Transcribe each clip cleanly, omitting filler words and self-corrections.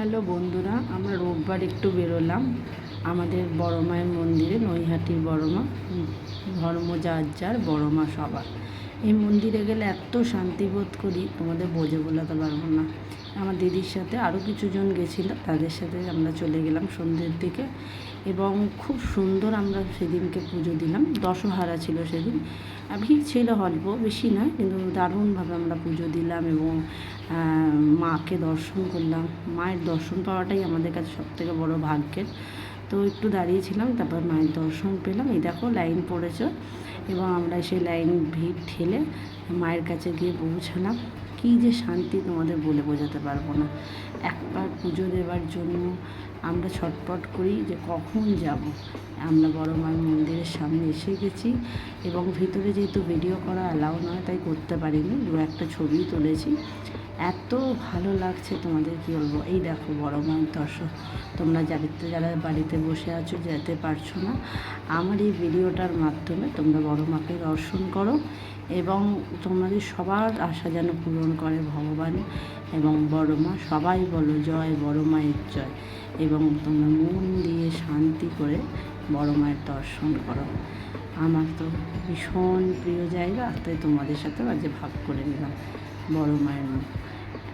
Hello বন্ধুরা, আমরা রোববার একটু বেরোলাম আমাদের বড় মায়ের মন্দিরে, নৈহাটির বড় মা। ধর্ম যার যার, বড় মা সবার। এই মন্দিরে গেলে এত শান্তি বোধ করি, তোমাদের বোঝাতে পারবো না। আমার দিদির সাথে আরও কিছুজন গেছিলো, তাদের সাথে আমরা চলে গেলাম সন্ধ্যের দিকে এবং খুব সুন্দর আমরা সেদিনকে পুজো দিলাম। দশহারা ছিল সেদিন, ভিড় ছিল অল্প, বেশি নয়, কিন্তু দারুণভাবে আমরা পুজো দিলাম এবং মাকে দর্শন করলাম। মায়ের দর্শন পাওয়াটাই আমাদের কাছে সবথেকে বড় ভাগ্যের। তো একটু দাঁড়িয়েছিলাম, তারপর মায়ের দর্শন পেলাম। এই দেখো লাইন পড়েছে এবং আমরা সেই লাইন ভিড় ঠেলে মায়ের কাছে গিয়ে পৌঁছালাম। কী যে শান্তি তোমাদের বলে বোঝাতে পারবো না। একবার পুজো দেওয়ার জন্য আমরা ছটপট করি যে কখন যাব। আমরা বড় মায়ের মন্দিরের সামনে এসে গেছি এবং ভিতরে যেহেতু ভিডিও করা অ্যালাউ নয়, তাই করতে পারিনি, দু একটা ছবি তুলেছি। এত ভালো লাগছে তোমাদের কী বলবো। এই দেখো বড় মায়ের দর্শন। তোমরা যারা বাড়িতে বসে আছো, যেতে পারছো না, আমার এই ভিডিওটার মাধ্যমে তোমরা বড় মাকে দর্শন করো এবং তোমাদের সবার আশা যেন পূরণ করে ভগবান এবং বড় মা। সবাই বলো জয় বড় মায়ের জয়, এবং তোমরা মন দিয়ে শান্তি করে বড় মায়ের দর্শন করো। আমার তো ভীষণ প্রিয় জায়গা, তাই তোমাদের সাথে আজ ভাগ করে নিলাম বড় মায়ের মুখ।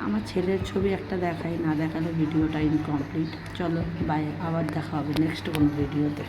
আমার ছেলের ছবি একটা দেখাই, না দেখালে ভিডিওটা ইনকমপ্লিট। চলো বাই, আবার দেখা হবে নেক্সট কোনো ভিডিওতে।